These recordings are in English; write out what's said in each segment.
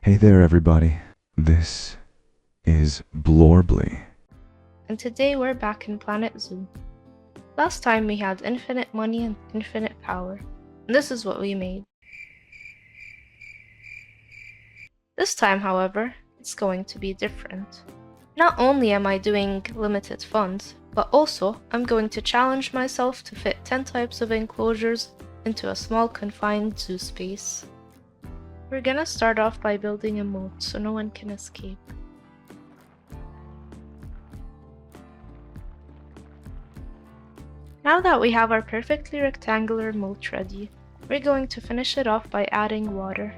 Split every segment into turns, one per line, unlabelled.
Hey there, everybody. This is Blorbly.
And today we're back in Planet Zoo. Last time we had infinite money and infinite power, and this is what we made. This time, however, it's going to be different. Not only am I doing limited funds, but also I'm going to challenge myself to fit 10 types of enclosures into a small confined zoo space. We're gonna start off by building a moat so no one can escape. Now that we have our perfectly rectangular moat ready, we're going to finish it off by adding water.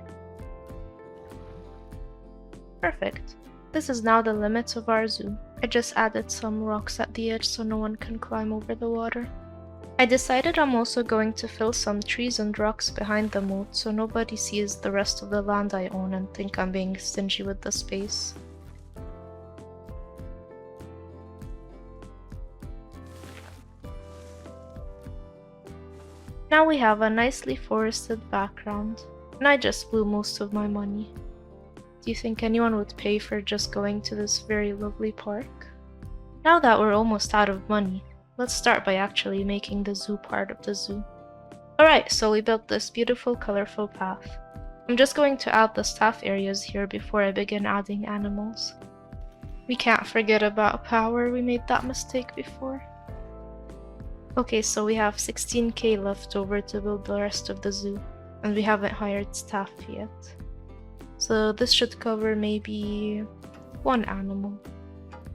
Perfect. This is now the limits of our zoo. I just added some rocks at the edge so no one can climb over the water. I decided I'm also going to fill some trees and rocks behind the moat so nobody sees the rest of the land I own and think I'm being stingy with the space. Now we have a nicely forested background, and I just blew most of my money. Do you think anyone would pay for just going to this very lovely park? Now that we're almost out of money, let's start by actually making the zoo part of the zoo. Alright, so we built this beautiful colorful path. I'm just going to add the staff areas here before I begin adding animals. We can't forget about power, we made that mistake before. Okay, so we have 16k left over to build the rest of the zoo, and we haven't hired staff yet. So this should cover maybe one animal.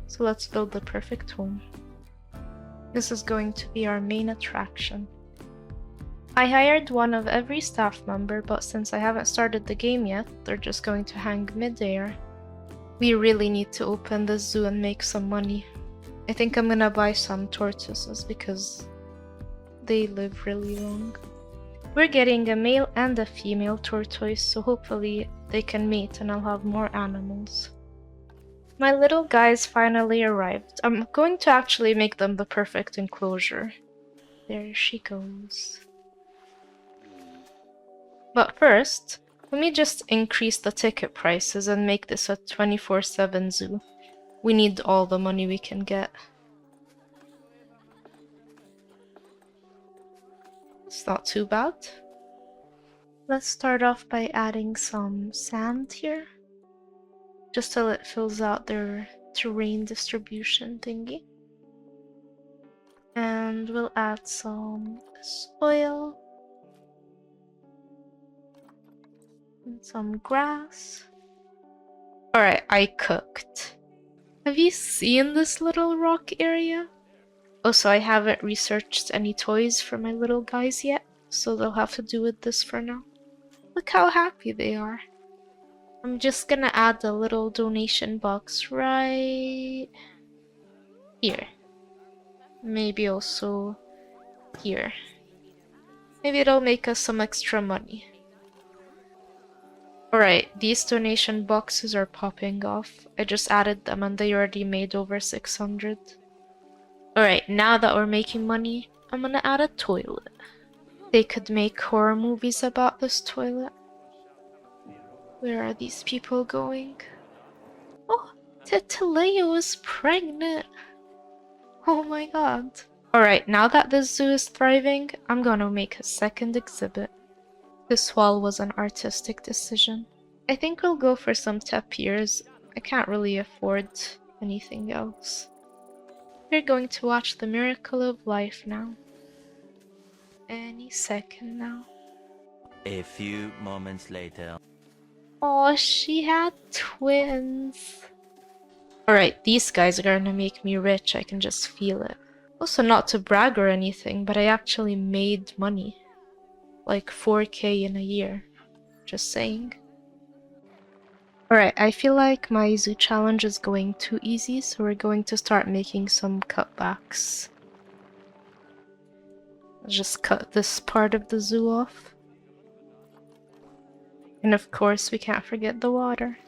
So let's build the perfect home. This is going to be our main attraction. I hired one of every staff member, but since I haven't started the game yet, they're just going to hang mid-air. We really need to open this zoo and make some money. I think I'm gonna buy some tortoises because they live really long. We're getting a male and a female tortoise, so hopefully they can mate and I'll have more animals. My little guys finally arrived. I'm going to actually make them the perfect enclosure. There she goes. But first, let me just increase the ticket prices and make this a 24/7 zoo. We need all the money we can get. It's not too bad. Let's start off by adding some sand here, just till it fills out their terrain distribution thingy. And we'll add some soil and some grass. Alright, I cooked. Have you seen this little rock area? Also, I haven't researched any toys for my little guys yet, so they'll have to do with this for now. Look how happy they are. I'm just gonna add a little donation box right here. Maybe also here. Maybe it'll make us some extra money. Alright, these donation boxes are popping off. I just added them and they already made over 600. Alright, now that we're making money, I'm gonna add a toilet. They could make horror movies about this toilet. Where are these people going? Oh, Titileo is pregnant! Oh my god. Alright, now that this zoo is thriving, I'm gonna make a second exhibit. This wall was an artistic decision. I think we'll go for some tapirs. I can't really afford anything else. We're going to watch the miracle of life now. Any second now.
A few moments later.
Oh, she had twins. Alright, these guys are gonna make me rich, I can just feel it. Also, not to brag or anything, but I actually made money. Like 4k in a year. Just saying. Alright, I feel like my zoo challenge is going too easy, so we're going to start making some cutbacks. Let's just cut this part of the zoo off. And of course, we can't forget the water.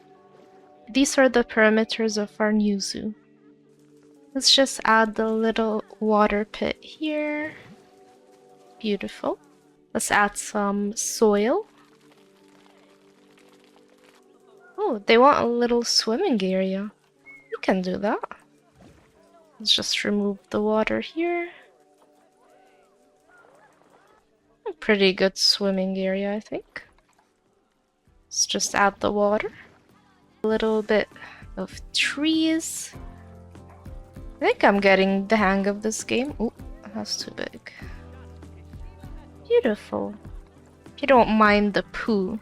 These are the perimeters of our new zoo. Let's just add the little water pit here. Beautiful. Let's add some soil. Oh, they want a little swimming area. We can do that. Let's just remove the water here. A pretty good swimming area, I think. Let's just add the water. A little bit of trees. I think I'm getting the hang of this game. Oh, that's too big. Beautiful. If you don't mind the poo.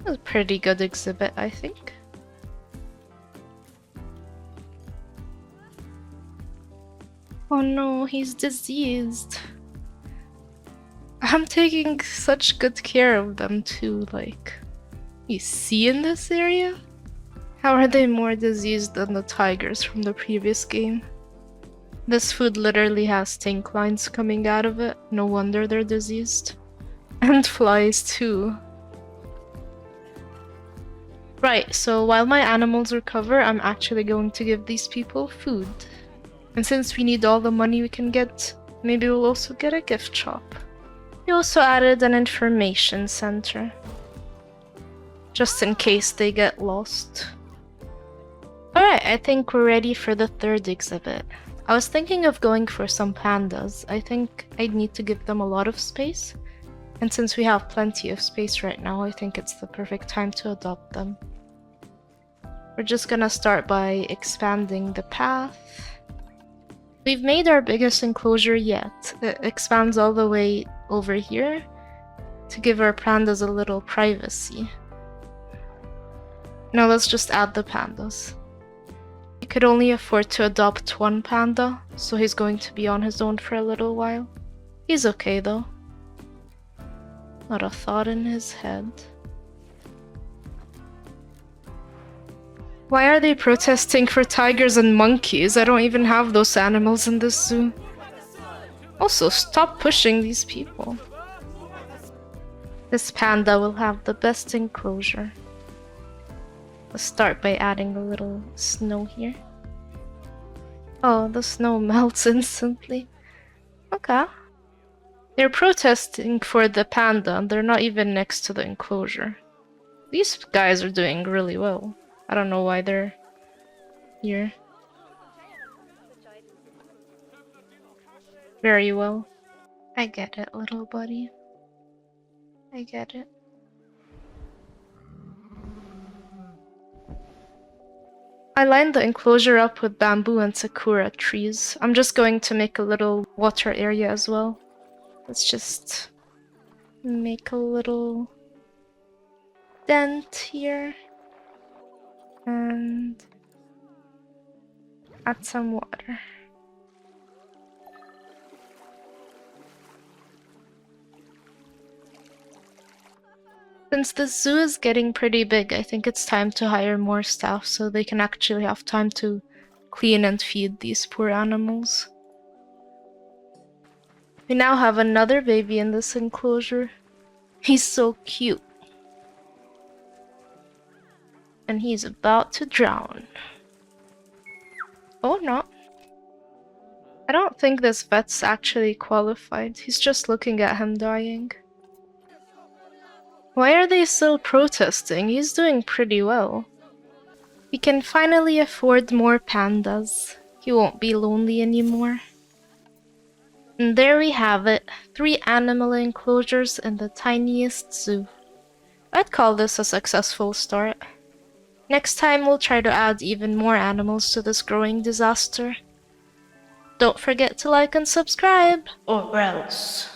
That's a pretty good exhibit, I think. Oh no, he's diseased. I'm taking such good care of them too, like... You see in this area? How are they more diseased than the tigers from the previous game? This food literally has stink lines coming out of it. No wonder they're diseased. And flies too. Right, so while my animals recover, I'm actually going to give these people food. And since we need all the money we can get, maybe we'll also get a gift shop. We also added an information center. Just in case they get lost. Alright, I think we're ready for the third exhibit. I was thinking of going for some pandas. I think I'd need to give them a lot of space. And since we have plenty of space right now, I think it's the perfect time to adopt them. We're just gonna start by expanding the path. We've made our biggest enclosure yet. It expands all the way over here to give our pandas a little privacy. Now let's just add the pandas. We could only afford to adopt one panda, so he's going to be on his own for a little while. He's okay though. Not a thought in his head. Why are they protesting for tigers and monkeys? I don't even have those animals in this zoo. Also, stop pushing these people. This panda will have the best enclosure. Let's start by adding a little snow here. Oh, the snow melts instantly. Okay. They're protesting for the panda and they're not even next to the enclosure. These guys are doing really well. I don't know why they're here. Very well. I get it, little buddy. I get it. I lined the enclosure up with bamboo and sakura trees. I'm just going to make a little water area as well. Let's just make a little dent here. And add some water. Since the zoo is getting pretty big, I think it's time to hire more staff so they can actually have time to clean and feed these poor animals. We now have another baby in this enclosure. He's so cute. And he's about to drown. Oh, no. I don't think this vet's actually qualified. He's just looking at him dying. Why are they still protesting? He's doing pretty well. We can finally afford more pandas. He won't be lonely anymore. And there we have it. 3 animal enclosures in the tiniest zoo. I'd call this a successful start. Next time we'll try to add even more animals to this growing disaster. Don't forget to like and subscribe, or else.